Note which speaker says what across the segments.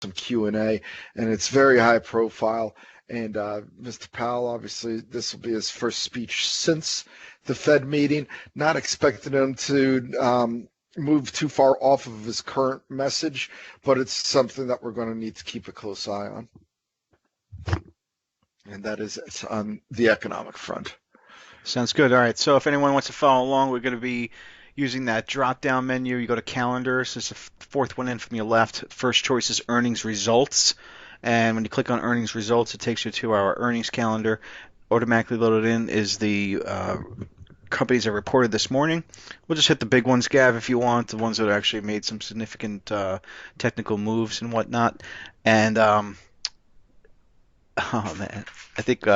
Speaker 1: some Q&A, and it's very high profile. And Mr. Powell, obviously, this will be his first speech since the Fed meeting. Not expecting him to move too far off of his current message, but it's something that we're going to need to keep a close eye on. And that is it's on the economic front.
Speaker 2: Sounds good. All right. So if anyone wants to follow along, we're going to be using that drop-down menu. You go to calendars. It's the fourth one in from your left. First choice is earnings results. And when you click on earnings results, it takes you to our earnings calendar. Automatically loaded in is the companies that reported this morning. We'll just hit the big ones, Gav, if you want, the ones that actually made some significant technical moves and whatnot. And, oh, man, I think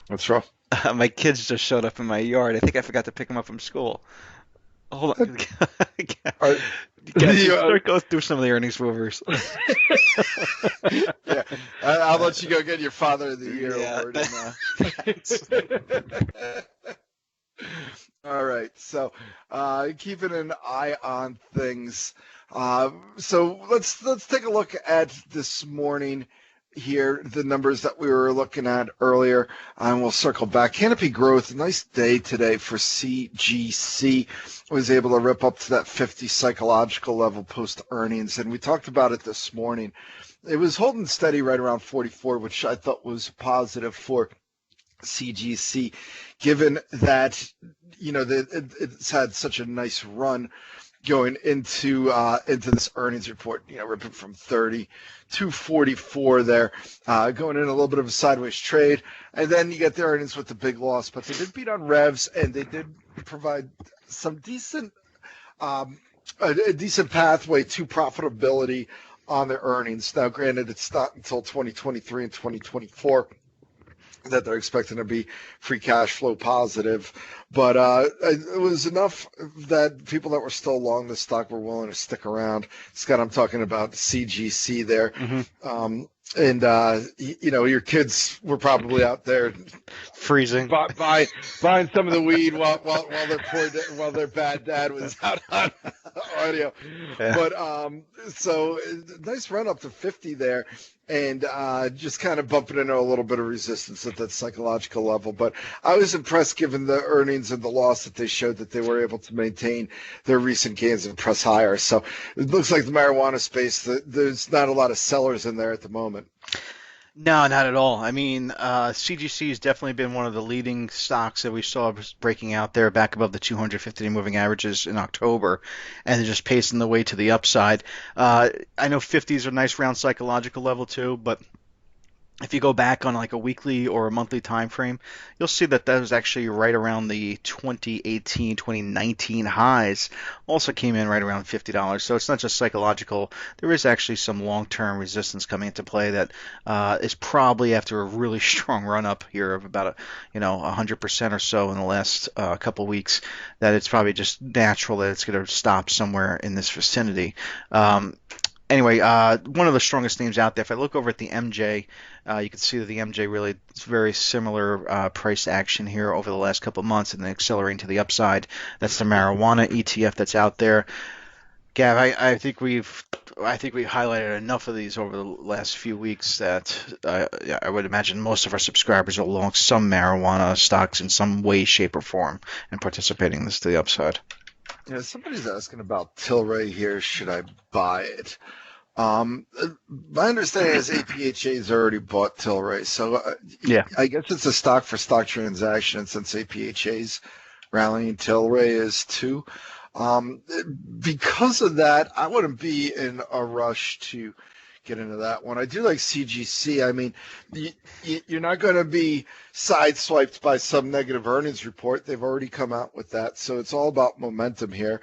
Speaker 1: What's wrong?
Speaker 2: My kids just showed up in my yard. I think I forgot to pick them up from school. Hold on. Start going through some of the earnings movers.
Speaker 1: Yeah, I'll let you go get your Father of the Year award. All right, so keeping an eye on things. So let's take a look at this morning here, the numbers that we were looking at earlier, and we'll circle back. Canopy growth, nice day today for CGC. Was able to rip up to that 50 psychological level post earnings, and we talked about it this morning. It was holding steady right around 44, which I thought was positive for CGC, given that it's had such a nice run going into this earnings report, ripping from 30 to 44 there, going in a little bit of a sideways trade. And then you get the earnings with the big loss, but they did beat on revs, and they did provide some decent, a decent pathway to profitability on their earnings. Now, granted, it's not until 2023 and 2024 that they're expecting to be free cash flow positive. But it was enough that people that were still long the stock were willing to stick around. Scott, I'm talking about CGC there. Mm-hmm. And your kids were probably out there
Speaker 2: freezing,
Speaker 1: buying some of the weed while their bad dad was out on audio. Yeah. But so nice run up to 50 there, and just kind of bumping into a little bit of resistance at that psychological level. But I was impressed given the earnings and the loss that they showed that they were able to maintain their recent gains and press higher. So it looks like the marijuana space, there's not a lot of sellers in there at the moment.
Speaker 2: No, not at all. I mean, CGC has definitely been one of the leading stocks that we saw breaking out there back above the 250-day moving averages in October, and they're just pacing the way to the upside. I know 50 is a nice round psychological level too, but if you go back on like a weekly or a monthly time frame, you'll see that was actually right around the 2018, 2019 highs. Also came in right around $50. So it's not just psychological. There is actually some long-term resistance coming into play that is probably after a really strong run-up here of about 100% or so in the last couple weeks, that it's probably just natural that it's going to stop somewhere in this vicinity. Anyway, one of the strongest names out there, if I look over at the MJ, you can see that the MJ really is very similar price action here over the last couple of months and then accelerating to the upside. That's the marijuana ETF that's out there. Gav, I think we highlighted enough of these over the last few weeks that I would imagine most of our subscribers are long some marijuana stocks in some way, shape, or form and participating in this to the upside.
Speaker 1: Yeah, somebody's asking about Tilray here. Should I buy it? My understanding is APHA has already bought Tilray, so yeah, I guess it's a stock for stock transaction. And since APHA's rallying, Tilray is too. Because of that, I wouldn't be in a rush to get into that one. I do like CGC. I mean, you're not going to be sideswiped by some negative earnings report. They've already come out with that. So it's all about momentum here.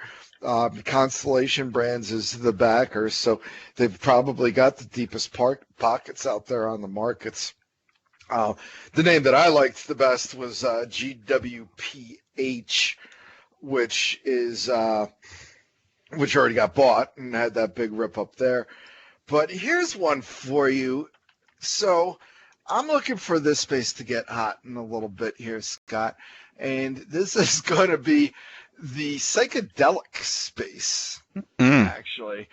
Speaker 1: Constellation Brands is the backer, so they've probably got the deepest pockets out there on the markets. The name that I liked the best was GWPH, which already got bought and had that big rip up there. But here's one for you. So I'm looking for this space to get hot in a little bit here, Scott. And this is going to be the psychedelic space, actually.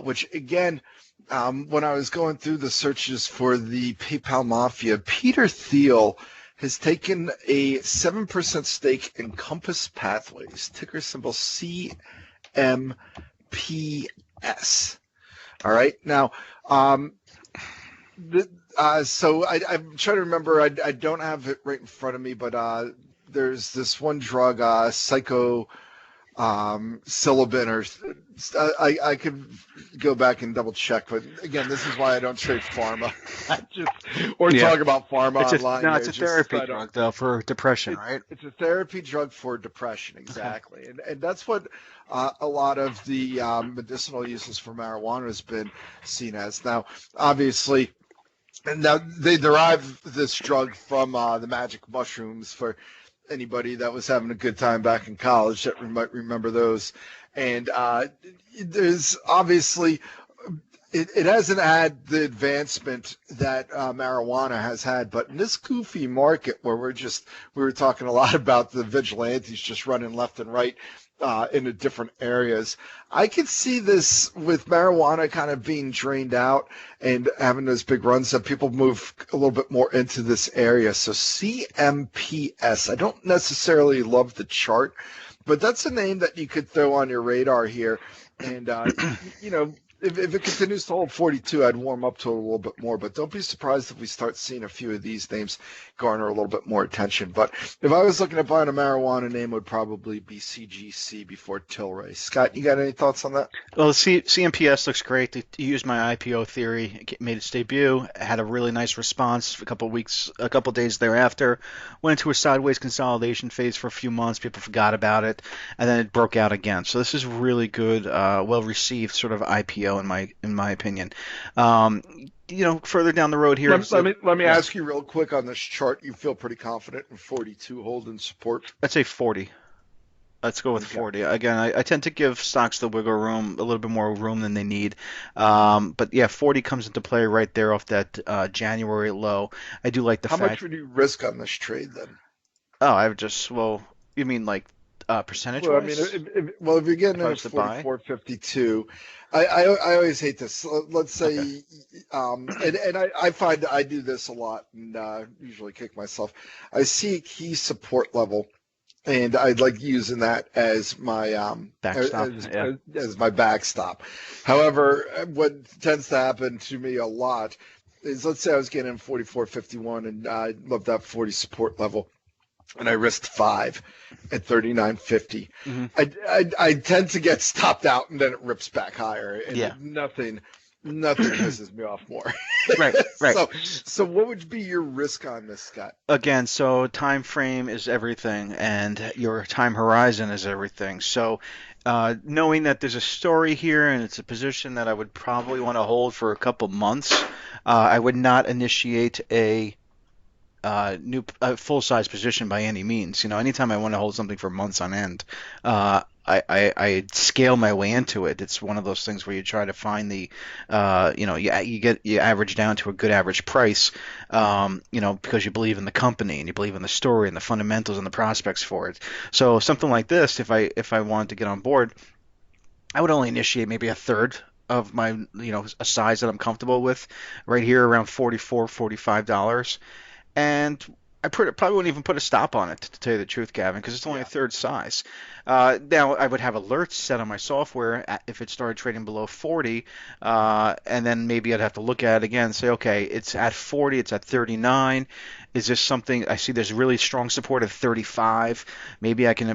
Speaker 1: which again, when I was going through the searches for the PayPal Mafia, Peter Thiel has taken a 7% stake in Compass Pathways, ticker symbol CMPS. All right. Now, so I'm trying to remember. I don't have it right in front of me, but there's this one drug, psycho Silibin, or I could go back and double check, but again, this is why I don't trade pharma, or talk about pharma online.
Speaker 2: No, it's a therapy drug though for depression, right?
Speaker 1: It's a therapy drug for depression, exactly, and that's what a lot of the medicinal uses for marijuana has been seen as. Now, obviously. And now they derive this drug from the magic mushrooms, for anybody that was having a good time back in college that might remember those. And there's obviously, it hasn't had the advancement that marijuana has had, but in this goofy market where we were talking a lot about the vigilantes just running left and right into different areas, I could see this with marijuana kind of being drained out and having those big runs that people move a little bit more into this area. So CMPS, I don't necessarily love the chart, but that's a name that you could throw on your radar here. And, if it continues to hold 42, I'd warm up to it a little bit more. But don't be surprised if we start seeing a few of these names garner a little bit more attention. But if I was looking at buying a marijuana name, it would probably be CGC before Tilray. Scott, you got any thoughts on that?
Speaker 2: Well, CMPS looks great. They used my IPO theory. It made its debut. It had a really nice response for a couple days thereafter. Went into a sideways consolidation phase for a few months. People forgot about it, and then it broke out again. So this is really good, well-received sort of IPO in my opinion. Further down the road here.
Speaker 1: Let me ask you real quick on this chart. You feel pretty confident in 42 holding support?
Speaker 2: I'd say 40. Let's go with 40. Again, I tend to give stocks the wiggle room, a little bit more room than they need. But yeah, 40 comes into play right there off that January low. I do like the fact.
Speaker 1: How much would you risk on this trade then?
Speaker 2: Oh, you mean like percentage-wise?
Speaker 1: Well, I mean, if you're getting at 44.52, I always hate this. Let's say, and I find I do this a lot and usually kick myself. I see a key support level, and I like using that as my
Speaker 2: backstop.
Speaker 1: As my backstop. However, what tends to happen to me a lot is, let's say I was getting 44.51 and I love that 40 support level, and I risked 5 at 39.50. Mm-hmm. I tend to get stopped out, and then it rips back higher, and nothing pisses me off more.
Speaker 2: Right.
Speaker 1: So what would be your risk on this, Scott?
Speaker 2: Again, so time frame is everything, and your time horizon is everything. So knowing that there's a story here and it's a position that I would probably want to hold for a couple months, I would not initiate a full-size position by any means. Anytime I want to hold something for months on end, I scale my way into it. It's one of those things where you try to find the, you average down to a good average price, because you believe in the company and you believe in the story and the fundamentals and the prospects for it. So something like this, if I wanted to get on board, I would only initiate maybe a third of my, a size that I'm comfortable with, right here around $44, $45. And I probably wouldn't even put a stop on it, to tell you the truth, Gavin, because it's only a third size. Now, I would have alerts set on my software if it started trading below 40, and then maybe I'd have to look at it again and say, okay, it's at 40, it's at 39. Is this something I see there's really strong support at 35? Maybe I can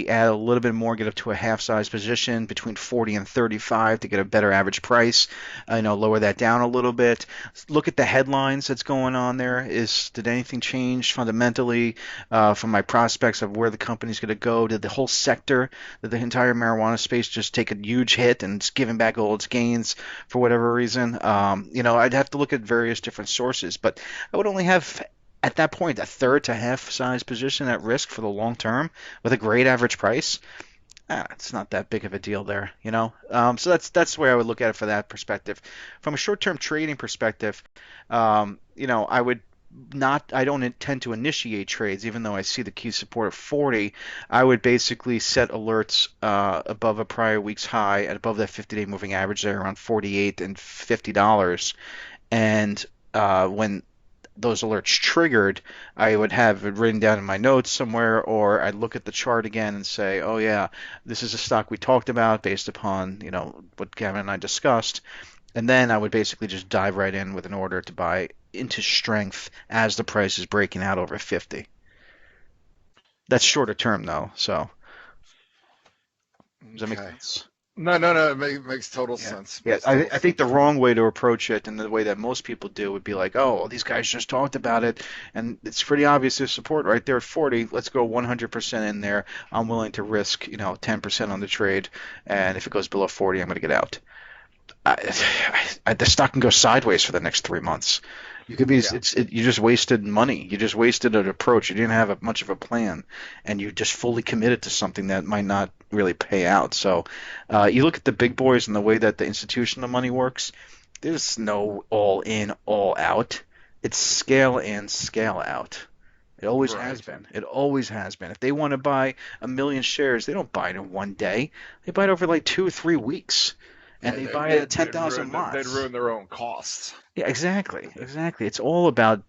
Speaker 2: add a little bit more, get up to a half-size position between 40 and 35 to get a better average price. Lower that down a little bit. Look at the headlines that's going on there. Did anything change fundamentally from my prospects of where the company's going to go? Did the whole sector, did the entire marijuana space just take a huge hit and it's giving back all its gains for whatever reason? I'd have to look at various different sources, but I would only have, at that point, a third to half size position at risk for the long term with a great average price. It's not that big of a deal there, So that's the way I would look at it for that perspective. From a short-term trading perspective, I would I don't intend to initiate trades, even though I see the key support of 40. I would basically set alerts above a prior week's high and above that 50-day moving average there around 48 and $50. And when those alerts triggered, I would have it written down in my notes somewhere, or I'd look at the chart again and say, oh yeah, this is a stock we talked about based upon, what Gavin and I discussed. And then I would basically just dive right in with an order to buy into strength as the price is breaking out over 50. That's shorter term though, so does that make
Speaker 1: Okay.
Speaker 2: sense?
Speaker 1: No. It makes total sense.
Speaker 2: Yeah.
Speaker 1: Makes
Speaker 2: I,
Speaker 1: total
Speaker 2: I think the
Speaker 1: sense.
Speaker 2: wrong way to approach it, and the way that most people do, would be like, oh, well, these guys just talked about it, and it's pretty obvious there's support right there at 40. Let's go 100% in there. I'm willing to risk, 10% on the trade, and if it goes below 40, I'm going to get out. The stock can go sideways for the next 3 months. You could be,
Speaker 1: Yeah.
Speaker 2: you just wasted money. You just wasted an approach. You didn't have much of a plan, and you just fully committed to something that might not really pay out. So, you look at the big boys and the way that the institutional money works. There's no all in, all out. It's scale in, scale out. It always has
Speaker 1: Right.
Speaker 2: been. It always has been. If they want to buy 1 million shares, they don't buy it in one day. They buy it over like 2 or 3 weeks, and
Speaker 1: Yeah,
Speaker 2: they buy it at
Speaker 1: they'd
Speaker 2: 10,000
Speaker 1: they'd
Speaker 2: lots.
Speaker 1: ruin their own costs.
Speaker 2: Yeah, exactly, exactly. It's all about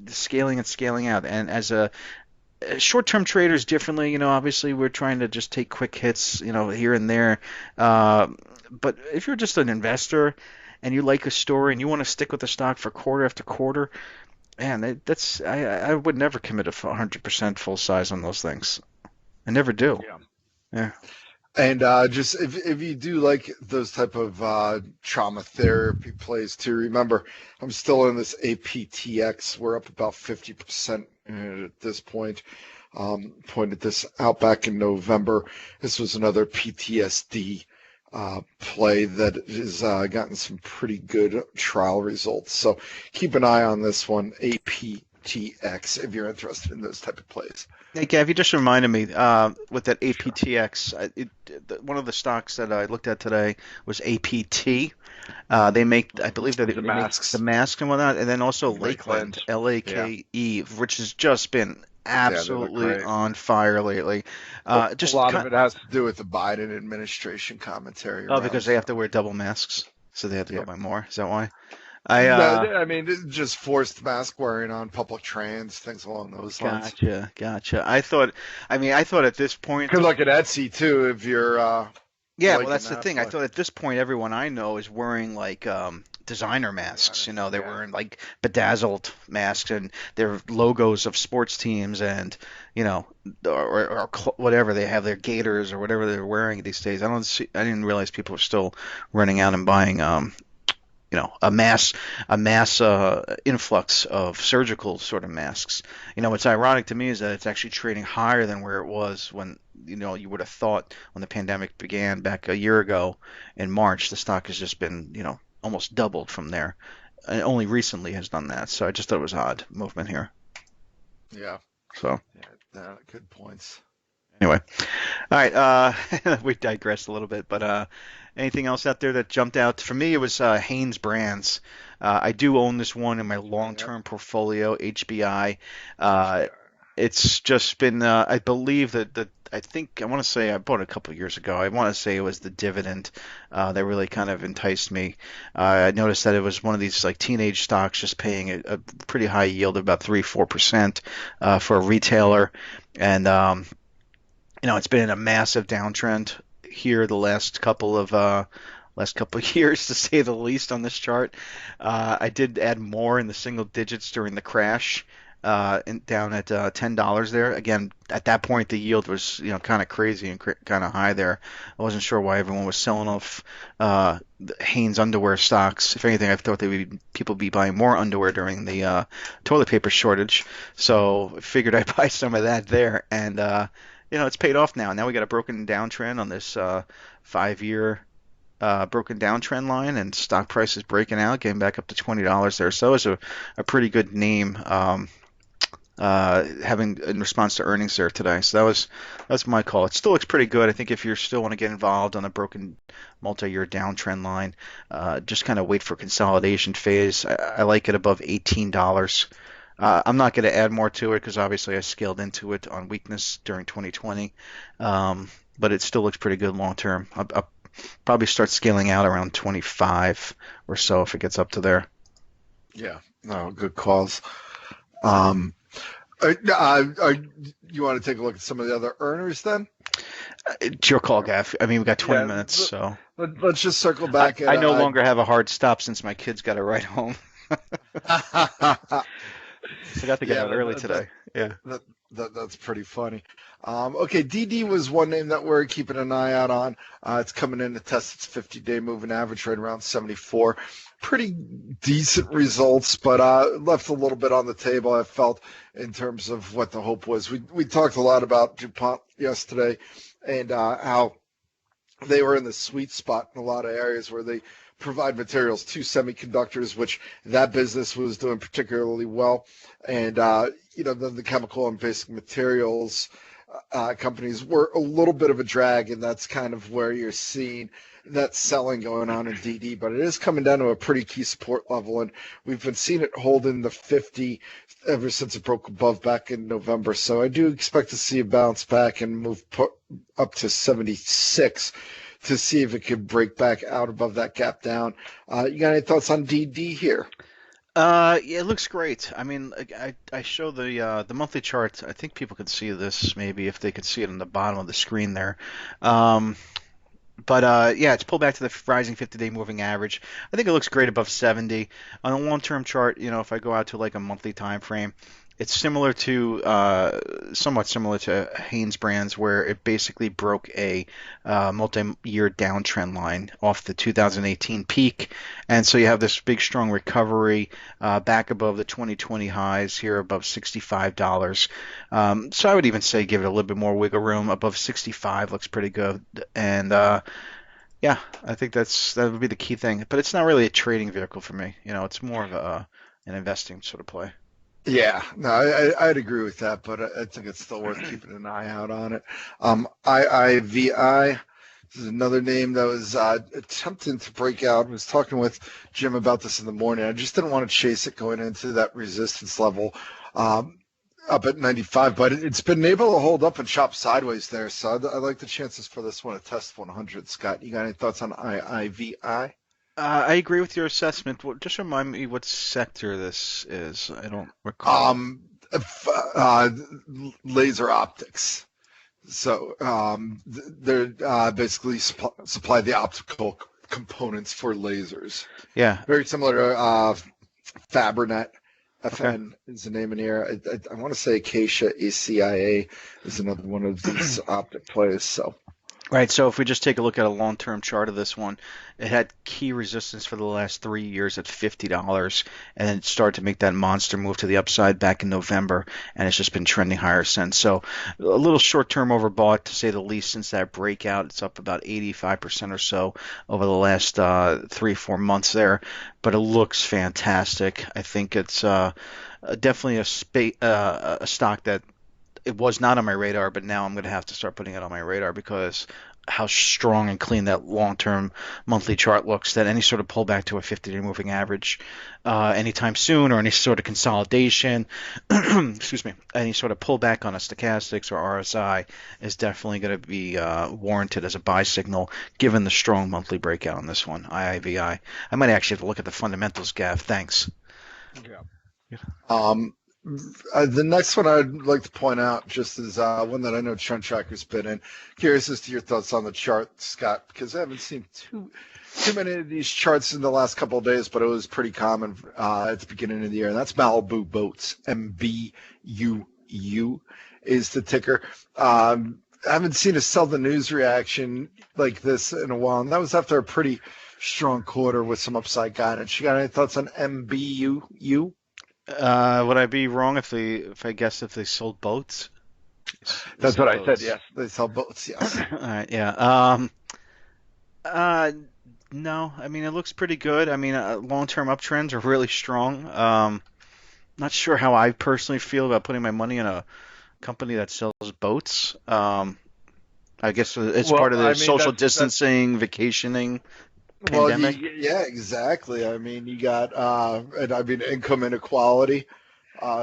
Speaker 2: scaling and scaling out. And as a short-term traders, differently, obviously we're trying to just take quick hits, here and there. Uh, but if you're just an investor and you like a story and you want to stick with the stock for quarter after quarter, man, I would never commit a 100% full size on those things. I never do.
Speaker 1: Yeah.
Speaker 2: Yeah.
Speaker 1: And just if you do like those type of trauma therapy plays too, remember I'm still in this APTX. We're up about 50% at this point. Pointed this out back in November. This was another PTSD play that has gotten some pretty good trial results. So keep an eye on this one, APTX, if you're interested in those type of plays.
Speaker 2: Hey, Gav, you just reminded me with that APTX. One of the stocks that I looked at today was APT. They make, I believe that
Speaker 1: The
Speaker 2: they make
Speaker 1: masks.
Speaker 2: the masks and whatnot, and then also
Speaker 1: Lakeland.
Speaker 2: Lakeland, LAKE, which has just been
Speaker 1: Yeah, they look
Speaker 2: absolutely
Speaker 1: great.
Speaker 2: on fire lately.
Speaker 1: A
Speaker 2: Just
Speaker 1: lot of it has to do with the Biden administration commentary
Speaker 2: oh, because
Speaker 1: around.
Speaker 2: they have to wear double masks, so they have to go
Speaker 1: Yeah.
Speaker 2: buy more. Is that why?
Speaker 1: No, I mean, just forced mask wearing on public trans, things along those lines.
Speaker 2: Gotcha. I thought at this point.
Speaker 1: Could look at Etsy too if you're
Speaker 2: Yeah, well,
Speaker 1: liking
Speaker 2: that's the
Speaker 1: that
Speaker 2: thing. I
Speaker 1: play.
Speaker 2: thought at this point, everyone I know is wearing like designer masks. They're
Speaker 1: Yeah.
Speaker 2: wearing like bedazzled masks, and they're logos of sports teams, and or whatever they have, their Gators or whatever they're wearing these days. I didn't realize people were still running out and buying a mass influx of surgical sort of masks. What's ironic to me is that it's actually trading higher than where it was when you would have thought when the pandemic began back a year ago in March. The stock has just been almost doubled from there, and only recently has done that. So I just thought it was odd movement here.
Speaker 1: Yeah.
Speaker 2: So
Speaker 1: Good points.
Speaker 2: anyway, all right, we digressed a little bit, but anything else out there that jumped out? For me, it was Hanes Brands. I do own this one in my long-term portfolio, HBI. It's just been, I believe I want to say I bought it a couple of years ago. I want to say it was the dividend that really kind of enticed me. I noticed that it was one of these like teenage stocks just paying a pretty high yield of about 3-4% for a retailer. And it's been in a massive downtrend here the last couple of years, to say the least, on this chart. I did add more in the single digits during the crash, down at $10 there. Again, at that point, the yield was kind of crazy and kind of high there. I wasn't sure why everyone was selling off the Hanes underwear stocks. If anything, I thought people be buying more underwear during the toilet paper shortage. So I figured I'd buy some of that there, and it's paid off now. Now we got a broken downtrend on this 5-year broken downtrend line, and stock price is breaking out, getting back up to $20 there. So it's a pretty good name, having in response to earnings there today. So that's my call. It still looks pretty good. I think if you still want to get involved on a broken multi-year downtrend line, just kind of wait for consolidation phase. I like it above $18. I'm not going to add more to it because obviously I scaled into it on weakness during 2020, but it still looks pretty good long term. I'll probably start scaling out around 25 or so if it gets up to there.
Speaker 1: Yeah, no, good calls. Um, you want to take a look at some of the other earners then?
Speaker 2: It's your call, Gav. I mean, we got 20
Speaker 1: Yeah,
Speaker 2: minutes, so
Speaker 1: let's just circle
Speaker 2: I,
Speaker 1: back at
Speaker 2: I no longer have a hard stop since my kids got a ride home. Forgot to get
Speaker 1: yeah,
Speaker 2: out early today. Yeah.
Speaker 1: that, that's pretty funny. Okay, DD was one name that we're keeping an eye out on. It's coming in to test its 50-day moving average right around 74. Pretty decent results, but left a little bit on the table, I felt, in terms of what the hope was. We talked a lot about DuPont yesterday and how they were in the sweet spot in a lot of areas where they provide materials to semiconductors, which that business was doing particularly well. And, the chemical and basic materials companies were a little bit of a drag, and that's kind of where you're seeing that selling going on in DD. But it is coming down to a pretty key support level, and we've been seeing it hold in the 50 ever since it broke above back in November. So I do expect to see a bounce back and move up to 76 to see if it could break back out above that gap down. You got any thoughts on DD here?
Speaker 2: Yeah, it looks great. I mean, I show the monthly charts. I think people could see this maybe if they could see it on the bottom of the screen there. Um, but yeah, it's pulled back to the rising 50-day moving average. I think it looks great above 70. On a long-term chart, if I go out to like a monthly time frame, it's similar to somewhat similar to Hanes Brands, where it basically broke a multi-year downtrend line off the 2018 peak, and so you have this big strong recovery back above the 2020 highs here above $65. So I would even say give it a little bit more wiggle room. Above 65 looks pretty good, and yeah, I think that would be the key thing. But it's not really a trading vehicle for me. It's more of an investing sort of play.
Speaker 1: Yeah, no, I'd agree with that, but I think it's still worth keeping an eye out on it. IIVI, this is another name that was attempting to break out. I was talking with Jim about this in the morning. I just didn't want to chase it going into that resistance level up at 95, but it's been able to hold up and chop sideways there. So I like the chances for this one to test 100. Scott, you got any thoughts on IIVI?
Speaker 2: I agree with your assessment. Just remind me what sector this is. I don't recall.
Speaker 1: Uh, Laser optics. So they're basically supply the optical components for lasers.
Speaker 2: Yeah.
Speaker 1: Very similar to Fabrinet.
Speaker 2: Okay.
Speaker 1: FN is the name in here. I want to say Acacia ACIA is another one of these optic plays. So
Speaker 2: Right, so if we just take a look at a long-term chart of this one, it had key resistance for the last 3 years at $50, and then it started to make that monster move to the upside back in November, and it's just been trending higher since. So a little short-term overbought, to say the least, since that breakout. It's up about 85% or so over the last 3-4 months there, but it looks fantastic. I think it's definitely a stock that it was not on my radar, but now I'm going to have to start putting it on my radar because how strong and clean that long-term monthly chart looks, that any sort of pullback to a 50-day moving average anytime soon, or any sort of consolidation, excuse me, any sort of pullback on a stochastics or RSI is definitely going to be warranted as a buy signal given the strong monthly breakout on this one, IIVI. I might actually have to look at the fundamentals, Gav. Thanks.
Speaker 1: yeah. The next one I'd like to point out just is one that I know Trend Tracker's been in. Curious as to your thoughts on the chart, Scott, because I haven't seen too many of these charts in the last couple of days, but it was pretty common at the beginning of the year. And that's Malibu Boats, MBUU is the ticker. I haven't seen a sell the news reaction like this in a while, and that was after a pretty strong quarter with some upside guidance. You got any thoughts on MBUU?
Speaker 2: Would I be wrong if I guessed if they sold boats?
Speaker 1: That's what I said. Yes, they sell boats. Yes.
Speaker 2: All right. Yeah. Uh, no. I mean, it looks pretty good. I mean, long-term uptrends are really strong. Not sure how I personally feel about putting my money in a company that sells boats. I guess it's part of the social distancing, vacationing pandemic.
Speaker 1: Yeah, exactly. I mean, you got, income inequality.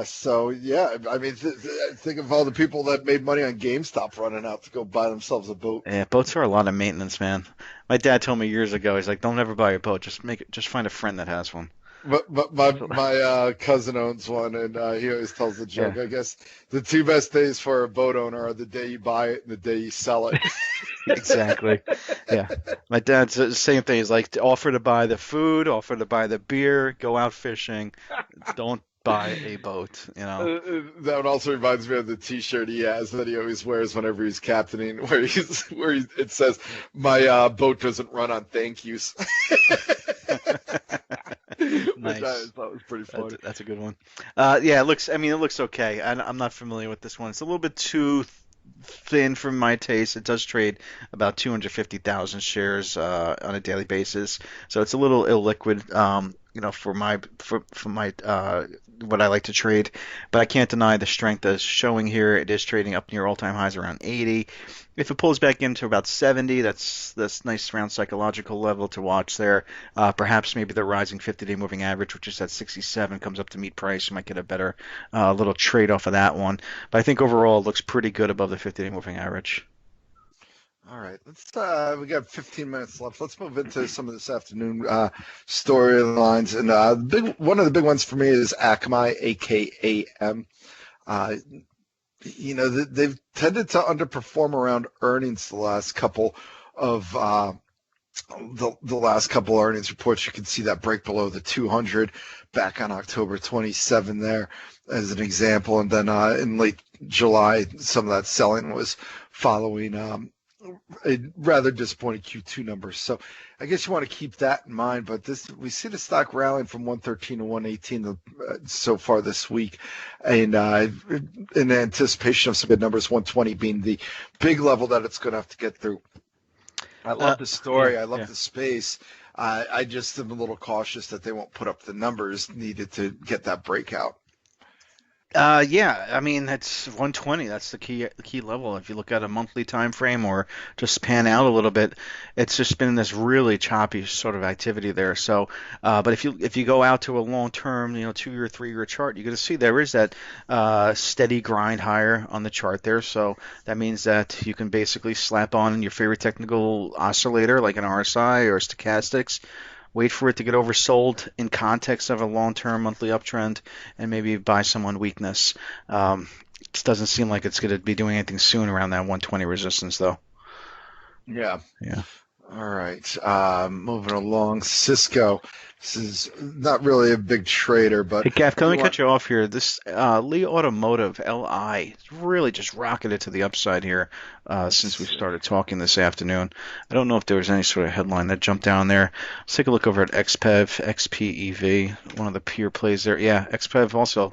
Speaker 1: So yeah, I mean, think of all the people that made money on GameStop running out to go buy themselves a boat.
Speaker 2: Yeah, boats are a lot of maintenance, man. My dad told me years ago, he's like, "Don't ever buy a boat. Just find a friend that has one."
Speaker 1: But my cousin owns one, and he always tells the
Speaker 2: Yeah,
Speaker 1: joke. I guess the two best days for a boat owner are the day you buy it and the day you sell it.
Speaker 2: exactly. Yeah, my dad's the same thing. He's like, offer to buy the food, offer to buy the beer, go out fishing. Don't buy a boat, you know.
Speaker 1: That one also reminds me of the T-shirt he has that he always wears whenever he's captaining, it says, "My boat doesn't run on thank yous," which I
Speaker 2: Nice.
Speaker 1: thought was pretty funny.
Speaker 2: That's a good one. Yeah, it looks okay. I'm not familiar with this one. It's a little bit too thin for my taste. It does trade about 250,000 shares on a daily basis, so it's a little illiquid, for my what I like to trade. But I can't deny the strength that's showing here. It is trading up near all-time highs around 80. If it pulls back into about 70, that's nice round psychological level to watch there. Perhaps maybe the rising 50-day moving average, which is at 67, comes up to meet price. You might get a better little trade off of that one. But I think overall it looks pretty good above the 50-day moving average.
Speaker 1: All right, we got 15 minutes left. Let's move into some of this afternoon storylines, and one of the big ones for me is AKAM, AKAM. They've tended to underperform around earnings the last couple of the last couple earnings reports. You can see that break below the 200 back on October 27 there as an example, and then in late July, some of that selling was following a rather disappointing Q2 numbers. So I guess you want to keep that in mind. But we see the stock rallying from 113 to 118 so far this week, and in anticipation of some good numbers, 120 being the big level that it's going to have to get through. I love the story.
Speaker 2: Yeah,
Speaker 1: I love
Speaker 2: yeah.
Speaker 1: the space. I just am a little cautious that they won't put up the numbers needed to get that breakout.
Speaker 2: Yeah, I mean that's 120. That's the key level. If you look at a monthly time frame or just pan out a little bit, it's just been this really choppy sort of activity there. So, but if you go out to a long term, 2-year, 3-year chart, you're going to see there is that steady grind higher on the chart there. So that means that you can basically slap on your favorite technical oscillator like an RSI or stochastics. Wait for it to get oversold in context of a long-term monthly uptrend, and maybe buy some on weakness. It just doesn't seem like it's going to be doing anything soon around that 120 resistance, though.
Speaker 1: Yeah.
Speaker 2: Yeah.
Speaker 1: All right. Moving along, Cisco. This is not really a big trader, but
Speaker 2: Hey, Gav, can I cut you off here? This Lee Automotive, LI, really just rocketed to the upside here since we started talking this afternoon. I don't know if there was any sort of headline that jumped down there. Let's take a look over at XPEV, XPEV, one of the peer plays there. Yeah, XPEV also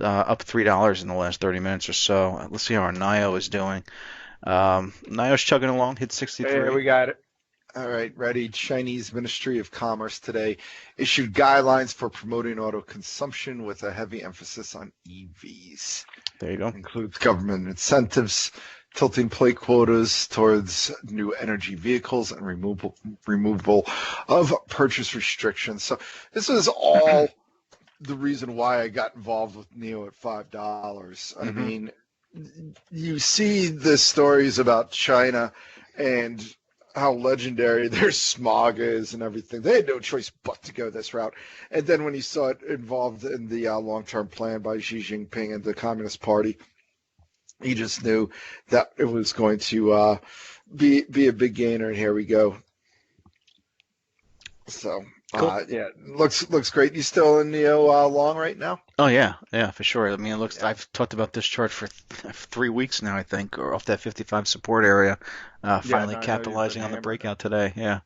Speaker 2: up $3 in the last 30 minutes or so. Let's see how our NIO is doing. NIO's chugging along, hit 63.
Speaker 3: Hey, we got it.
Speaker 1: all right, ready. Chinese Ministry of Commerce today issued guidelines for promoting auto consumption with a heavy emphasis on EVs.
Speaker 2: There you go.
Speaker 1: Includes government incentives, tilting plate quotas towards new energy vehicles, and removal of purchase restrictions. So this is all the reason why I got involved with NEO at $5. I mean, you see the stories about China and how legendary their smog is and everything. They had no choice but to go this route. And then when you saw it involved in the long-term plan by Xi Jinping and the Communist Party, you just knew that it was going to be a big gainer. And here we go. So
Speaker 2: Cool.
Speaker 1: yeah, looks great. You still in Neo long right now?
Speaker 2: Oh yeah, for sure. I mean, it looks. Yeah. I've talked about this chart for 3 weeks now, I think, or off that 55 support area. Finally capitalizing on the breakout today. Yeah.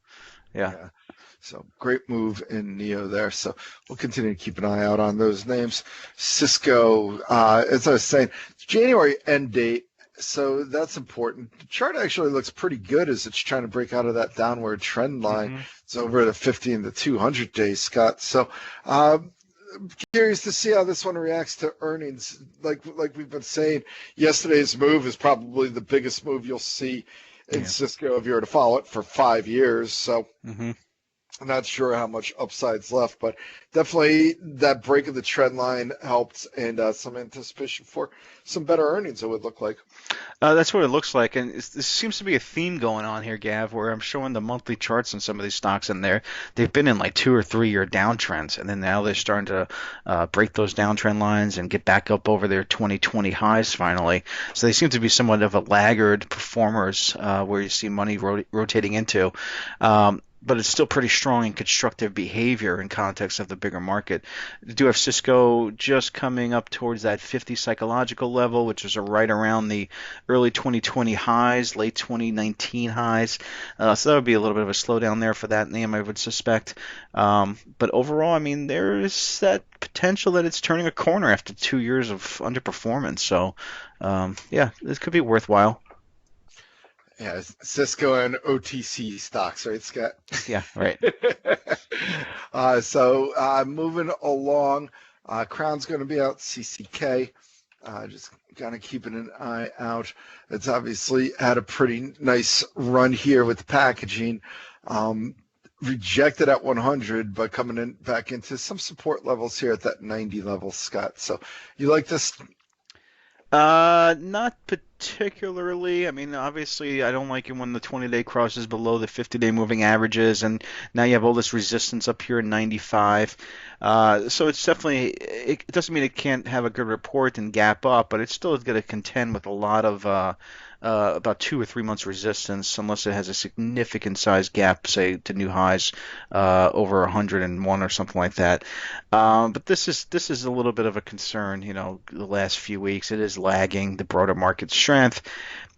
Speaker 1: So great move in Neo there. So we'll continue to keep an eye out on those names. Cisco, as I was saying, January end date. So that's important. The chart actually looks pretty good as it's trying to break out of that downward trend line. It's over the 50 and the 200 days, Scott. So curious to see how this one reacts to earnings. Like we've been saying, yesterday's move is probably the biggest move you'll see in Cisco if you were to follow it for 5 years. So I'm not sure how much upside's left, but definitely that break of the trend line helped, and some anticipation for some better earnings, it would look like.
Speaker 2: That's what it looks like, and this seems to be a theme going on here, Gav, where I'm showing the monthly charts on some of these stocks in there. They've been in like 2 or 3 year downtrends, and then now they're starting to break those downtrend lines and get back up over their 2020 highs finally. So they seem to be somewhat of a laggard performers where you see money rotating into. But it's still pretty strong in constructive behavior in context of the bigger market. You do have Cisco just coming up towards that 50 psychological level, which is right around the early 2020 highs, late 2019 highs. So that would be a little bit of a slowdown there for that name, I would suspect. But overall, I mean, there is that potential that it's turning a corner after 2 years of underperformance. So, yeah, this could be worthwhile.
Speaker 1: Yeah, Cisco and OTC stocks, right, Scott?
Speaker 2: Yeah, right.
Speaker 1: So moving along, Crown's going to be out, CCK. Just kind of keeping an eye out. It's obviously had a pretty nice run here with the packaging. Rejected at 100, but coming in back into some support levels here at that 90 level, Scott. So you like this?
Speaker 2: Not particularly. I mean, obviously, I don't like it when the 20-day crosses below the 50-day moving averages, and now you have all this resistance up here in 95. So it's definitely, it doesn't mean it can't have a good report and gap up, but it's still going to contend with a lot of about 2 or 3 months resistance, unless it has a significant size gap, say to new highs over 101 or something like that. But this is a little bit of a concern. The last few weeks it is lagging the broader market strength.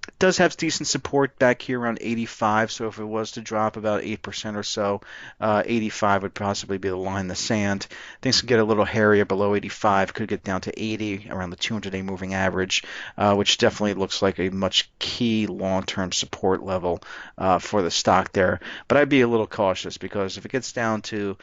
Speaker 2: It does have decent support back here around 85, so if it was to drop about 8% or so, 85 would possibly be the line in the sand. Things could get a little hairier below 85, could get down to 80 around the 200-day moving average, which definitely looks like a much key long-term support level for the stock there. But I'd be a little cautious because if it gets down to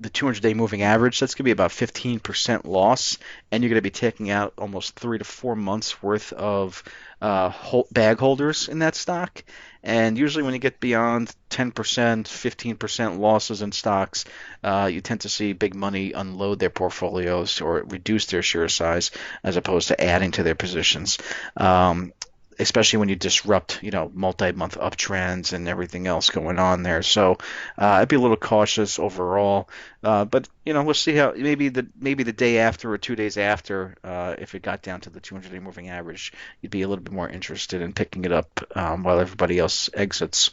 Speaker 2: the 200-day moving average, that's going to be about 15% loss, and you're going to be taking out almost 3 to 4 months worth of bag holders in that stock. And usually when you get beyond 10%, 15% losses in stocks, you tend to see big money unload their portfolios or reduce their share size as opposed to adding to their positions. Especially when you disrupt, multi-month uptrends and everything else going on there. So I'd be a little cautious overall. But we'll see how maybe the day after or 2 days after, if it got down to the 200-day moving average, you'd be a little bit more interested in picking it up while everybody else exits.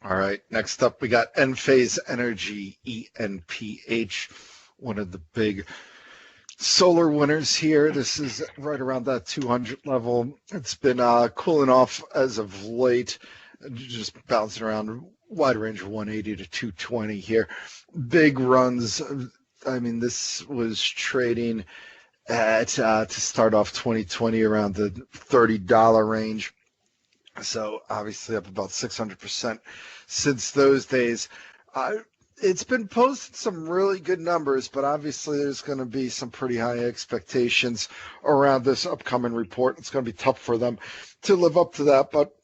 Speaker 1: All right. Next up, we got Enphase Energy, ENPH, one of the big solar winners here. This is right around that 200 level. It's been cooling off as of late, just bouncing around wide range of 180 to 220 here. Big runs. I mean, this was trading at to start off 2020 around the $30 range. So obviously up about 600% since those days. It's been posting some really good numbers, but obviously there's going to be some pretty high expectations around this upcoming report. It's going to be tough for them to live up to that, but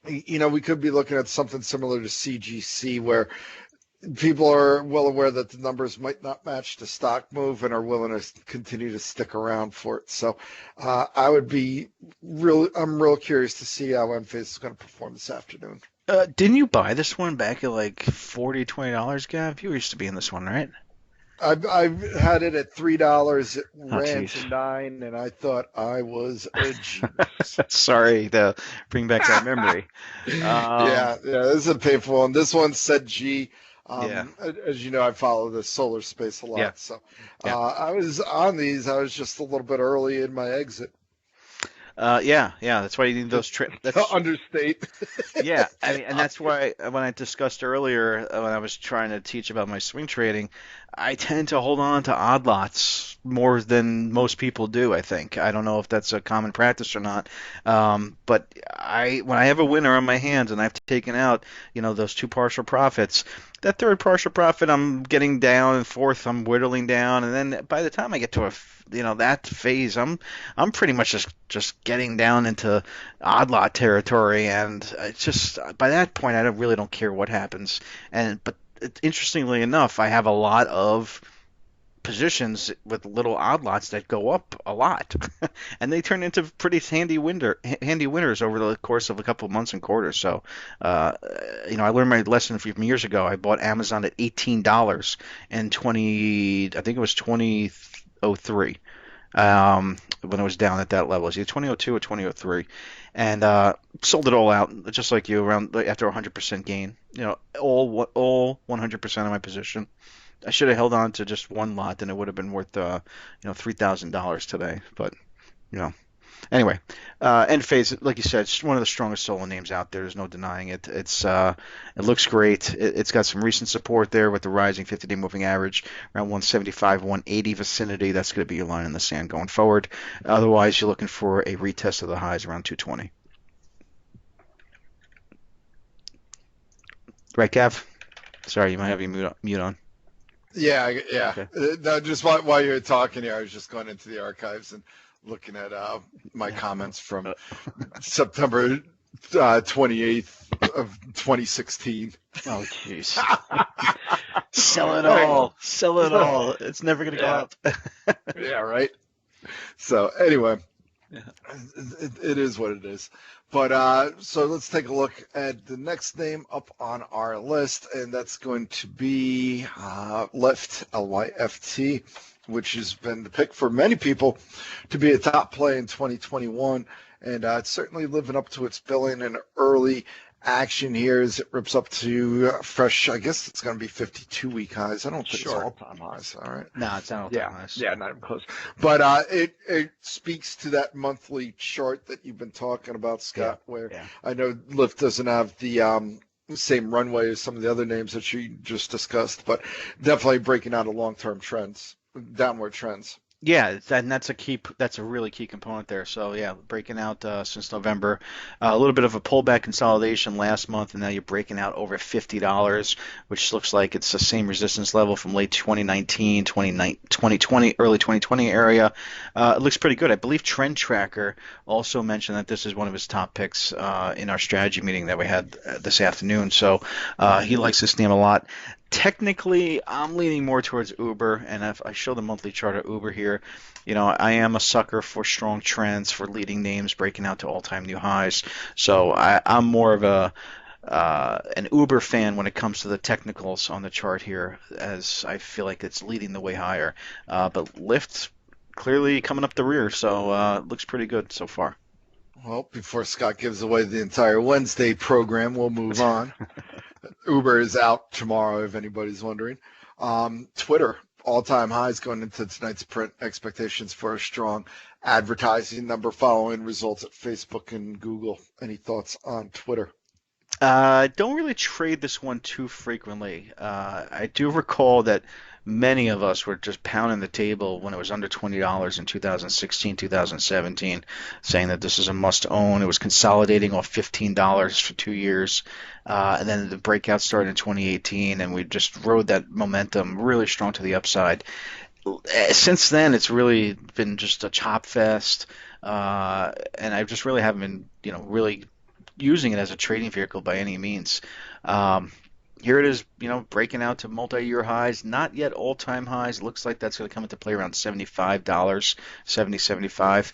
Speaker 1: we could be looking at something similar to CGC, where people are well aware that the numbers might not match the stock move and are willing to continue to stick around for it. So I'm real curious to see how Enphase is going to perform this afternoon.
Speaker 2: Didn't you buy this one back at like $40, $20, Gav? You used to be in this one, right?
Speaker 1: I've had it at $3. It ran
Speaker 2: geez.
Speaker 1: to $9, and I thought I was a genius.
Speaker 2: Sorry to bring back that memory.
Speaker 1: Yeah, this is a painful one. This one said G.
Speaker 2: Yeah.
Speaker 1: As you know, I follow the solar space a lot.
Speaker 2: Yeah.
Speaker 1: So
Speaker 2: Yeah.
Speaker 1: I was on these. I was just a little bit early in my exit.
Speaker 2: Yeah. That's why you need those
Speaker 1: Understate.
Speaker 2: Yeah, I mean, and that's why when I discussed earlier when I was trying to teach about my swing trading, I tend to hold on to odd lots more than most people do. I think I don't know if that's a common practice or not, but when I have a winner on my hands and I've taken out those two partial profits, that third partial profit, I'm getting down, and fourth, I'm whittling down, and then by the time I get to that phase, I'm pretty much just getting down into odd lot territory, and it's just by that point, I really don't care what happens. But interestingly enough, I have a lot of positions with little odd lots that go up a lot, and they turn into pretty handy winners over the course of a couple of months and quarters. So, uh, I learned my lesson from years ago. I bought Amazon at $18 in 2003. When it was down at that level, it was either 2002 or 2003, and sold it all out just like you around after 100% gain. All 100% of my position. I should have held on to just one lot, and it would have been worth $3,000 today. But you know, anyway, end phase, like you said, it's one of the strongest solo names out there. There's no denying it. It looks great. It's got some recent support there with the rising 50-day moving average around 175, 180 vicinity. That's going to be your line in the sand going forward. Otherwise, you're looking for a retest of the highs around 220. Right, Gav? Sorry, you might have your mute on.
Speaker 1: Yeah, yeah.
Speaker 2: Okay.
Speaker 1: No, just while you were talking here, I was just going into the archives and looking at my comments from September 28th of 2016.
Speaker 2: Oh, jeez. Sell it all. Sell it all. It's never going to go up.
Speaker 1: Yeah, right. So anyway,
Speaker 2: Yeah.
Speaker 1: it is what it is. But so let's take a look at the next name up on our list, and that's going to be LYFT, LYFT, which has been the pick for many people to be a top play in 2021, and it's certainly living up to its billing and early action here as it rips up to fresh. I guess it's going to be 52-week highs. I don't think it's all-time highs. All right.
Speaker 2: No, it's not all-time highs.
Speaker 1: Yeah, not even close. But it speaks to that monthly chart that you've been talking about, Scott, where I know LYFT doesn't have the same runway as some of the other names that you just discussed, but definitely breaking out of long-term trends, downward trends.
Speaker 2: Yeah, and that's a really key component there. So yeah, breaking out since November, a little bit of a pullback consolidation last month, and now you're breaking out over $50, which looks like it's the same resistance level from late 2019, 2020, early 2020 area. It looks pretty good. I believe Trend Tracker also mentioned that this is one of his top picks in our strategy meeting that we had this afternoon. So he likes this name a lot. Technically, I'm leaning more towards Uber, and if I show the monthly chart of Uber here, I am a sucker for strong trends, for leading names breaking out to all-time new highs. So I'm more of an Uber fan when it comes to the technicals on the chart here, as I feel like it's leading the way higher. But LYFT clearly coming up the rear, so it looks pretty good so far.
Speaker 1: Well, before Scott gives away the entire Wednesday program, we'll move on. Uber is out tomorrow, if anybody's wondering. Twitter, all-time highs going into tonight's print. Expectations for a strong advertising number following results at Facebook and Google. Any thoughts on Twitter?
Speaker 2: Don't really trade this one too frequently. I do recall that many of us were just pounding the table when it was under $20 in 2016, 2017, saying that this is a must own. It was consolidating off $15 for 2 years. And then the breakout started in 2018, and we just rode that momentum really strong to the upside. Since then, it's really been just a chop fest, and I just really haven't been, really using it as a trading vehicle by any means. Here it is, breaking out to multi-year highs, not yet all-time highs. It looks like that's going to come into play around $75, 70, 75.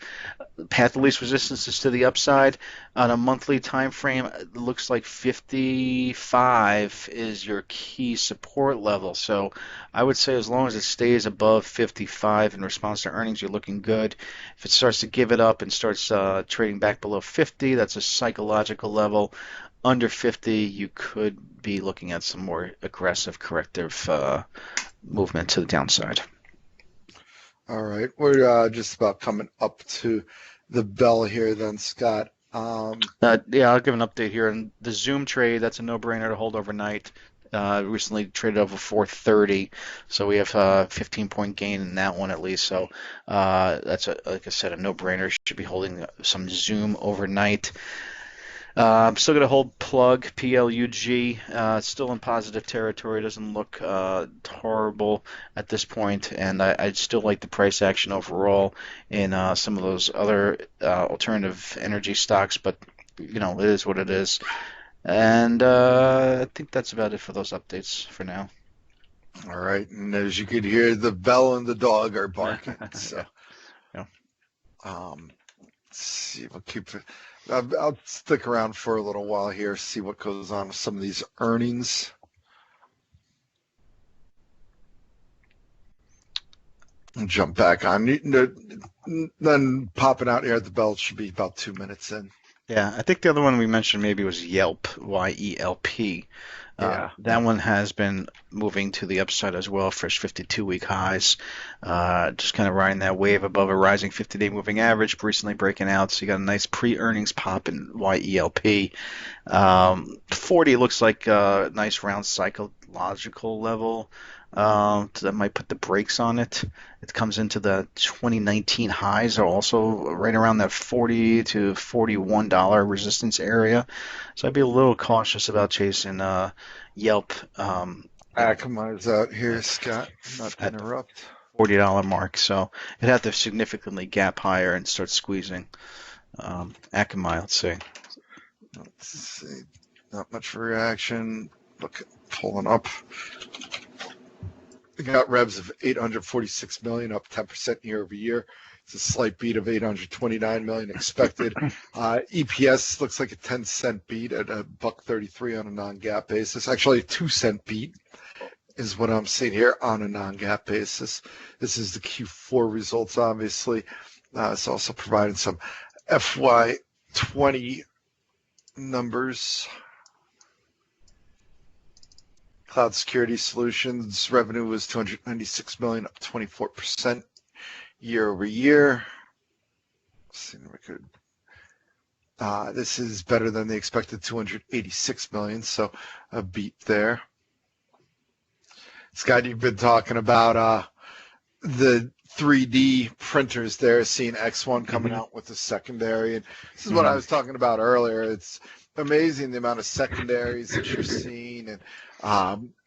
Speaker 2: Path of least resistance is to the upside. On a monthly time frame, it looks like 55 is your key support level. So I would say as long as it stays above 55 in response to earnings, you're looking good. If it starts to give it up and starts trading back below 50, that's a psychological level. Under 50, you could be looking at some more aggressive corrective movement to the downside.
Speaker 1: All right. We're just about coming up to the bell here then, Scott.
Speaker 2: I'll give an update here. And the Zoom trade, that's a no-brainer to hold overnight. Recently traded over 430, so we have a 15-point gain in that one at least. So that's, like I said, a no-brainer. Should be holding some Zoom overnight. I'm still going to hold plug, PLUG. It's still in positive territory. Doesn't look horrible at this point, and I still like the price action overall in some of those other alternative energy stocks, but it is what it is. And I think that's about it for those updates for now.
Speaker 1: All right, and as you could hear, the bell and the dog are barking. So,
Speaker 2: Yeah.
Speaker 1: let's see, we'll keep. I'll stick around for a little while here, see what goes on with some of these earnings. And jump back on. Then popping out here at the bell should be about 2 minutes in.
Speaker 2: Yeah, I think the other one we mentioned maybe was Yelp, YELP.
Speaker 1: Yeah.
Speaker 2: That one has been moving to the upside as well, fresh 52-week highs. Just kind of riding that wave above a rising 50-day moving average, recently breaking out. So you got a nice pre-earnings pop in YELP. 40 looks like a nice round psychological level. So that might put the brakes on it. It comes into the 2019 highs are also right around that $40 to $41 resistance area. So I'd be a little cautious about chasing Yelp
Speaker 1: AKAM is out here, Scott. Not to
Speaker 2: at the
Speaker 1: interrupt.
Speaker 2: $40 mark. So it'd have to significantly gap higher and start squeezing. Akamai, let's see.
Speaker 1: Let's see. Not much reaction. Look, pulling up. We got revs of 846 million, up 10% year over year. It's a slight beat of 829 million expected. EPS looks like a 10-cent beat at $1.33 on a non-GAAP basis. Actually, a 2-cent beat is what I'm seeing here on a non-GAAP basis. This is the Q4 results, obviously. It's also providing some FY20 numbers. Cloud Security Solutions revenue was 296 million, up 24% year over year. Let's see if we could. This is better than the expected 286 million, so a beat there. Scott, you've been talking about the 3D printers there, seeing X1 coming out with the secondary, and this is what I was talking about earlier. It's amazing the amount of secondaries that you're seeing, and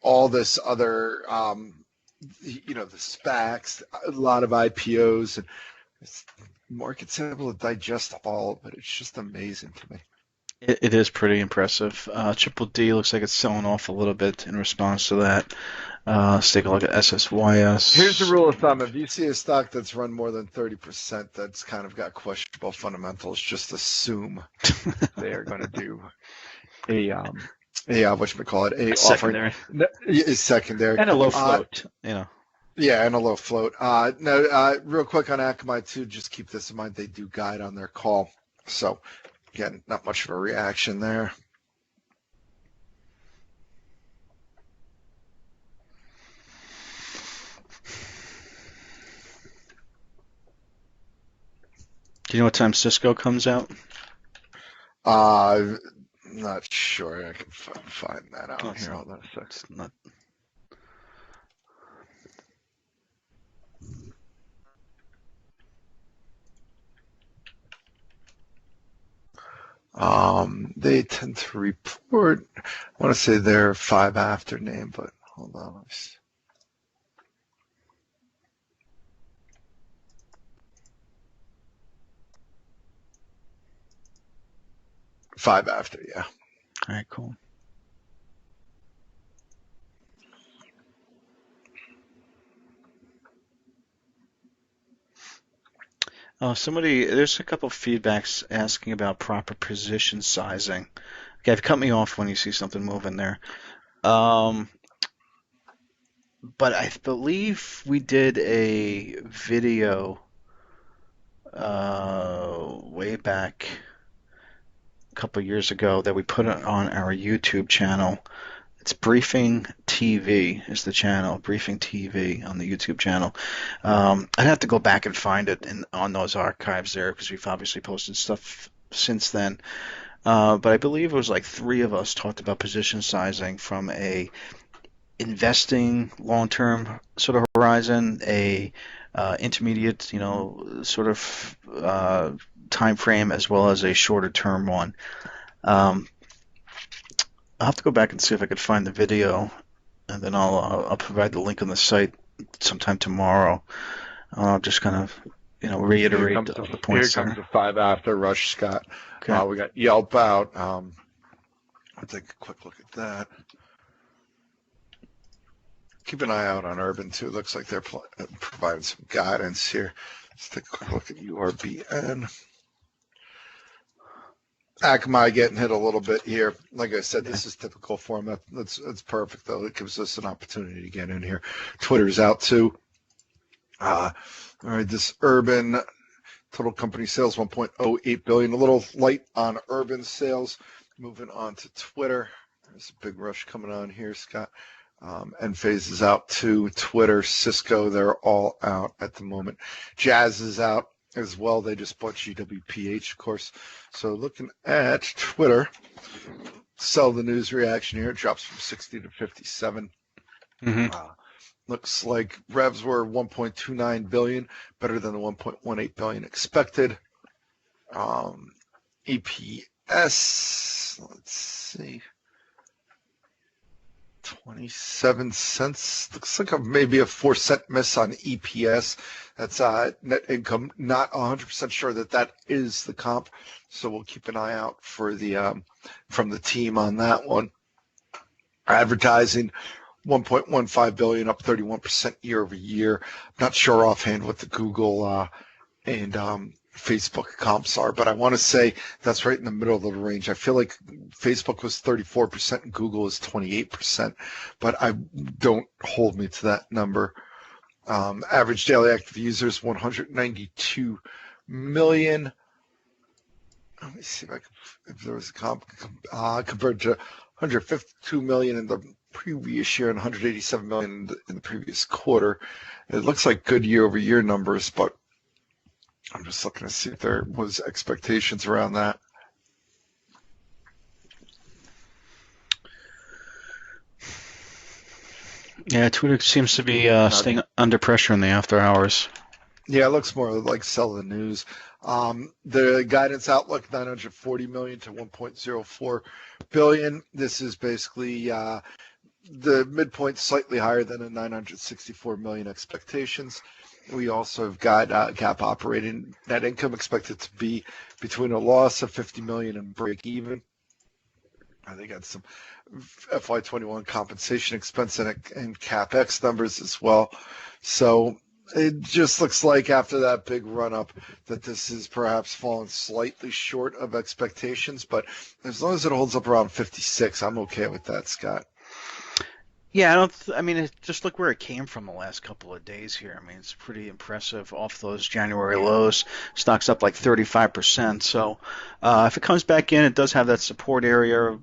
Speaker 1: all this other, the SPACs, a lot of IPOs, and the market's able to digest all of it. It's just amazing to me.
Speaker 2: It is pretty impressive. Triple D looks like it's selling off a little bit in response to that. Let's take a look at SSYS.
Speaker 1: Here's the rule of thumb. If you see a stock that's run more than 30%, that's kind of got questionable fundamentals, just assume they are going to do a
Speaker 2: secondary.
Speaker 1: Secondary.
Speaker 2: And a low float,
Speaker 1: Yeah, and a low float. Real quick on Akamai too, just keep this in mind. They do guide on their call. So, again, not much of a reaction there.
Speaker 2: Do you know what time Cisco comes out?
Speaker 1: Not sure. I can find that out here. Hold on a sec.
Speaker 2: It's not.
Speaker 1: They tend to report. I want to say they're 5 after name, but hold on. Let me see. 5 after, yeah.
Speaker 2: All right, cool. There's a couple of feedbacks asking about proper position sizing. Okay, cut me off when you see something moving there. But I believe we did a video way back a couple of years ago that we put on our YouTube channel. It's Briefing TV is the channel, Briefing TV on the YouTube channel. I'd have to go back and find it on those archives there because we've obviously posted stuff since then. But I believe it was like 3 of us talked about position sizing from a investing long-term sort of horizon, a intermediate, sort of time frame, as well as a shorter-term one. I'll have to go back and see if I could find the video, and then I'll provide the link on the site sometime tomorrow. I'll just kind of reiterate the points
Speaker 1: here
Speaker 2: there.
Speaker 1: comes the 5 after rush, Scott.
Speaker 2: Okay.
Speaker 1: We got Yelp out. I'll take a quick look at that. Keep an eye out on Urban too. Looks like they're providing some guidance here. Let's take a quick look at URBN. Akamai getting hit a little bit here. Like I said, this is typical for them. That's perfect though. It gives us an opportunity to get in here. Twitter's out too. All right, this Urban total company sales 1.08 billion. A little light on Urban sales. Moving on to Twitter. There's a big rush coming on here, Scott. ENPH is out too. Twitter, Cisco, they're all out at the moment. Jazz is out as well. They just bought GWPH, of course. So looking at Twitter, sell the news reaction here. It drops from 60 to 57. Looks like revs were 1.29 billion, better than the 1.18 billion expected. EPS, let's see, 27 cents. Looks like maybe a 4-cent miss on EPS. That's net income. Not 100% sure that is the comp, so we'll keep an eye out for the from the team on that one. Advertising, 1.15 billion, up 31% year over year. Not sure offhand what the Google and Facebook comps are, but I want to say that's right in the middle of the range. I feel like Facebook was 34% and Google is 28%, but I don't hold me to that number. Average daily active users, 192 million. Let me see if there was a comp compared to 152 million in the previous year and 187 million in the previous quarter. It looks like good year-over-year numbers, but I'm just looking to see if there was expectations around that.
Speaker 2: Yeah, Twitter seems to be staying under pressure in the after hours.
Speaker 1: Yeah, it looks more like sell the news. The guidance outlook, 940 million to 1.04 billion. This is basically the midpoint slightly higher than a 964 million expectations. We also have got GAAP operating net income expected to be between a loss of 50 million and break even. They got some FY21 compensation expense and CapEx numbers as well. So it just looks like after that big run up that this is perhaps fallen slightly short of expectations. But as long as it holds up around 56, I'm okay with that, Scott.
Speaker 2: Yeah, I mean, just look where it came from the last couple of days here. I mean, it's pretty impressive off those January lows. Stock's up like 35%. So if it comes back in, it does have that support area,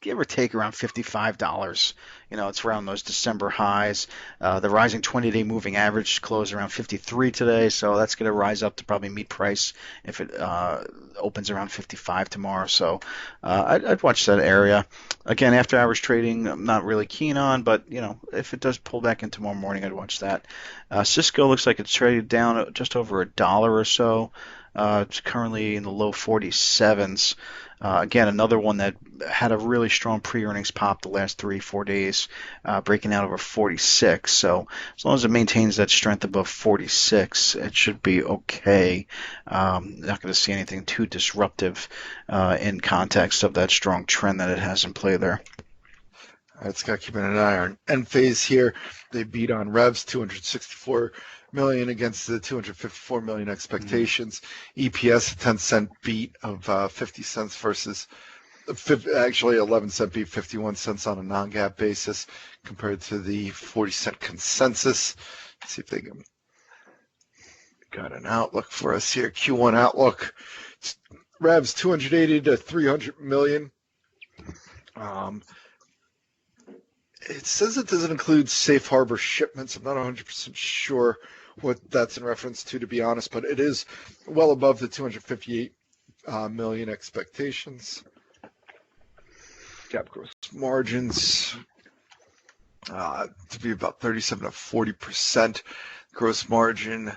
Speaker 2: give or take around $55. It's around those December highs. The rising 20-day moving average closed around 53 today, so that's going to rise up to probably meet price if it opens around 55 tomorrow. So I'd watch that area. Again, after hours trading, I'm not really keen on, but if it does pull back in tomorrow morning, I'd watch that. Cisco looks like it's traded down just over $1 or so. It's currently in the low 47s. Again, another one that had a really strong pre-earnings pop the last 3-4 days, breaking out over 46. So as long as it maintains that strength above 46, it should be okay. Not going to see anything too disruptive in context of that strong trend that it has in play there.
Speaker 1: It's got keeping an eye on ENPH here. They beat on revs, 264 million against the 254 million expectations. EPS, a 10-cent beat of 50 cents versus actually 11-cent beat, 51 cents on a non-GAAP basis compared to the 40-cent consensus. Let's see if they got an outlook for us here. Q1 outlook. Revs 280 to 300 million. It says it doesn't include safe harbor shipments. I'm not 100% sure what that's in reference to be honest, but it is well above the 258 million expectations. GAAP gross margins to be about 37 to 40%. Gross margin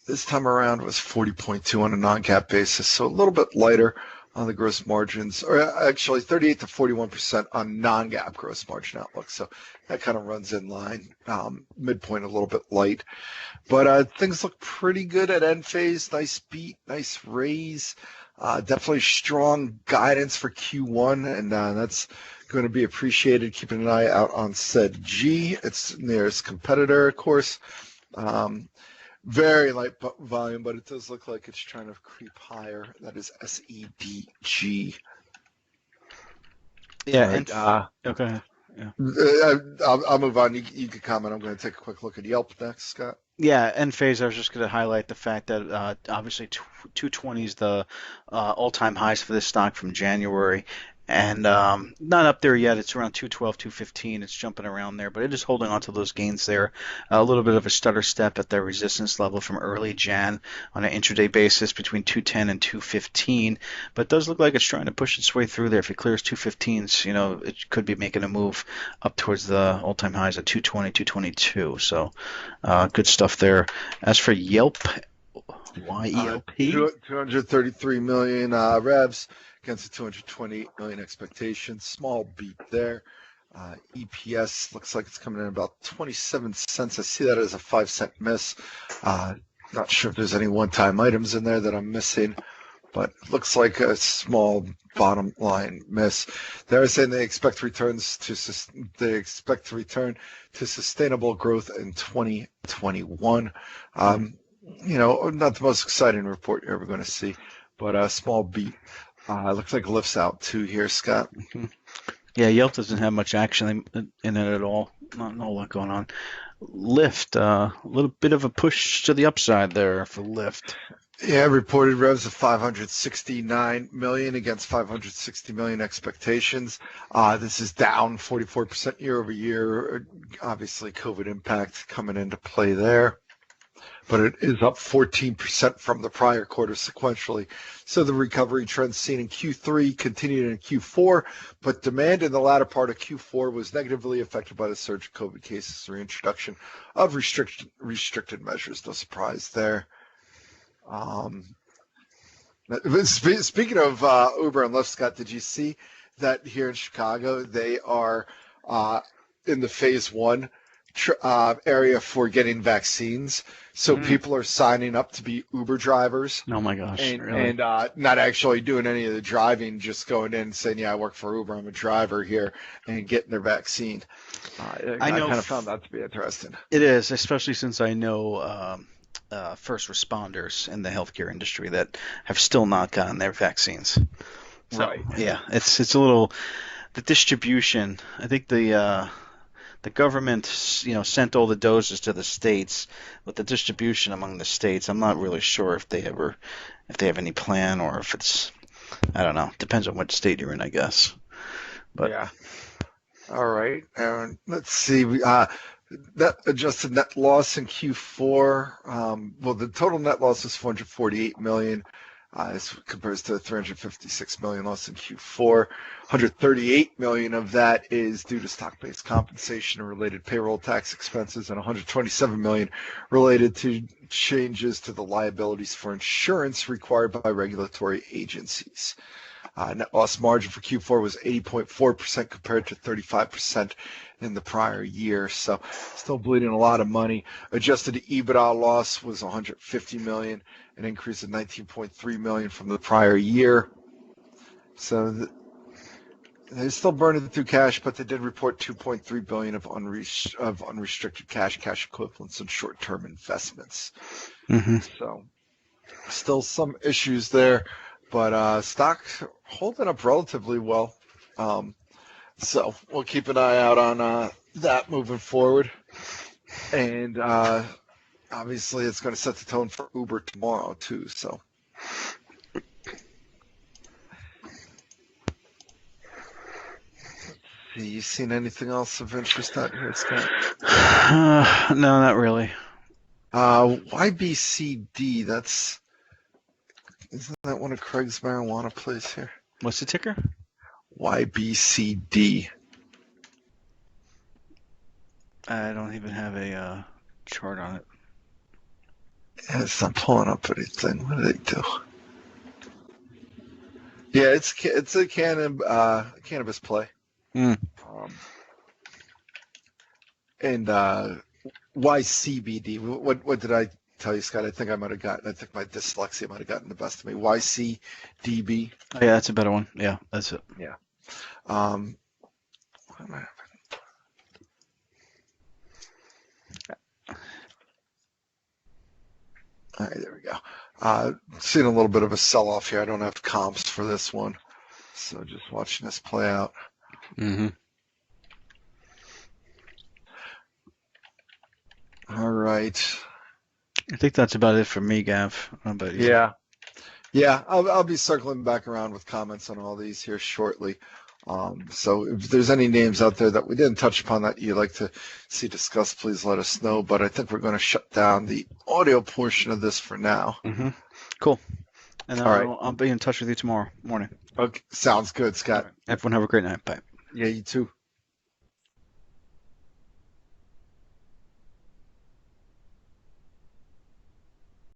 Speaker 1: this time around was 40.2 on a non-GAAP basis, so a little bit lighter on the gross margins, or actually 38 to 41% on non-GAAP gross margin outlook. So that kind of runs in line. Midpoint a little bit light, but things look pretty good at end phase. Nice beat, nice raise. Definitely strong guidance for Q1, and that's going to be appreciated. Keeping an eye out on SEDG, its nearest competitor, of course. Very light volume, but it does look like it's trying to creep higher. That is SEDG.
Speaker 2: Yeah,
Speaker 1: Right.
Speaker 2: okay. Yeah.
Speaker 1: I'll move on. You can comment. I'm going to take a quick look at Yelp next, Scott.
Speaker 2: Yeah, end phase. I was just going to highlight the fact that obviously 220 is the all-time highs for this stock from January, and not up there yet. It's around 212, 215. It's jumping around there, but it is holding on to those gains there. A little bit of a stutter step at the resistance level from early Jan on an intraday basis between 210 and 215, but it does look like it's trying to push its way through there. If it clears 215s, it could be making a move up towards the all-time highs at 220, 222. So good stuff there. As for Yelp, YELP?
Speaker 1: 233 million revs against the 228 million expectations. Small beat there. EPS looks like it's coming in about 27 cents. I see that as a 5-cent miss. Not sure if there's any one-time items in there that I'm missing, but looks like a small bottom line miss. They're saying they expect to return to sustainable growth in 2021. Not the most exciting report you're ever going to see, but a small beat. Looks like LYFT's out too here, Scott.
Speaker 2: Mm-hmm. Yeah, Yelp doesn't have much action in it at all. Not a lot going on. LYFT, a little bit of a push to the upside there for LYFT.
Speaker 1: Yeah, reported revs of 569 million against 560 million expectations. This is down 44% year over year. Obviously, COVID impact coming into play there. But it is up 14% from the prior quarter sequentially. So the recovery trends seen in Q3 continued in Q4, but demand in the latter part of Q4 was negatively affected by the surge of COVID cases, reintroduction of restricted measures. No surprise there. Speaking of Uber and Lyft, Scott, did you see that here in Chicago they are in the phase 1 area for getting vaccines? So people are signing up to be Uber drivers.
Speaker 2: Oh my gosh!
Speaker 1: And,
Speaker 2: really?
Speaker 1: and not actually doing any of the driving, just going in and saying, "Yeah, I work for Uber. I'm a driver here," and getting their vaccine. I kind of found that to be interesting.
Speaker 2: It is, especially since I know first responders in the healthcare industry that have still not gotten their vaccines. So,
Speaker 1: right.
Speaker 2: Yeah, it's a little the distribution. I think the government, sent all the doses to the states, but the distribution among the states, I'm not really sure if they have any plan or if it's, I don't know. Depends on what state you're in, I guess. But
Speaker 1: yeah. All right. Let's see. That adjusted net loss in Q4. The total net loss is 448 million. This compares to 356 million loss in Q4. 138 million of that is due to stock-based compensation and related payroll tax expenses, and 127 million related to changes to the liabilities for insurance required by regulatory agencies. Net loss margin for Q4 was 80.4% compared to 35% in the prior year. So still bleeding a lot of money. Adjusted EBITDA loss was 150 million, an increase of 19.3 million from the prior year. So they're still burning through cash, but they did report 2.3 billion of unrestricted cash equivalents, and short-term investments.
Speaker 2: Mm-hmm.
Speaker 1: So still some issues there, but stock holding up relatively well. So we'll keep an eye out on that moving forward. And obviously it's going to set the tone for Uber tomorrow too. So let's see, you seen anything else of interest out here, Scott?
Speaker 2: No, not really.
Speaker 1: YBCD, isn't that one of Craig's marijuana plays here?
Speaker 2: What's the ticker?
Speaker 1: YBCD.
Speaker 2: I don't even have a chart on it.
Speaker 1: Yeah, it's not pulling up anything. What do they do? Yeah, it's a cannabis play.
Speaker 2: Mm.
Speaker 1: And YCBD. What did I tell you, Scott? I think my dyslexia might have gotten the best of me. YCDB.
Speaker 2: Oh, yeah, that's a better one. Yeah, that's it.
Speaker 1: Yeah. All right, there we go. Seeing a little bit of a sell-off here. I don't have comps for this one, so just watching this play out.
Speaker 2: Mm-hmm.
Speaker 1: All right.
Speaker 2: I think that's about it for me, Gav. How about you?
Speaker 1: Yeah. I'll be circling back around with comments on all these here shortly. So if there's any names out there that we didn't touch upon that you'd like to see discussed, please let us know. But I think we're going to shut down the audio portion of this for now.
Speaker 2: Mm-hmm. Cool. And
Speaker 1: all right.
Speaker 2: I'll be in touch with you tomorrow morning.
Speaker 1: Okay, sounds good, Scott.
Speaker 2: Right. Everyone have a great night. Bye.
Speaker 1: Yeah, you too.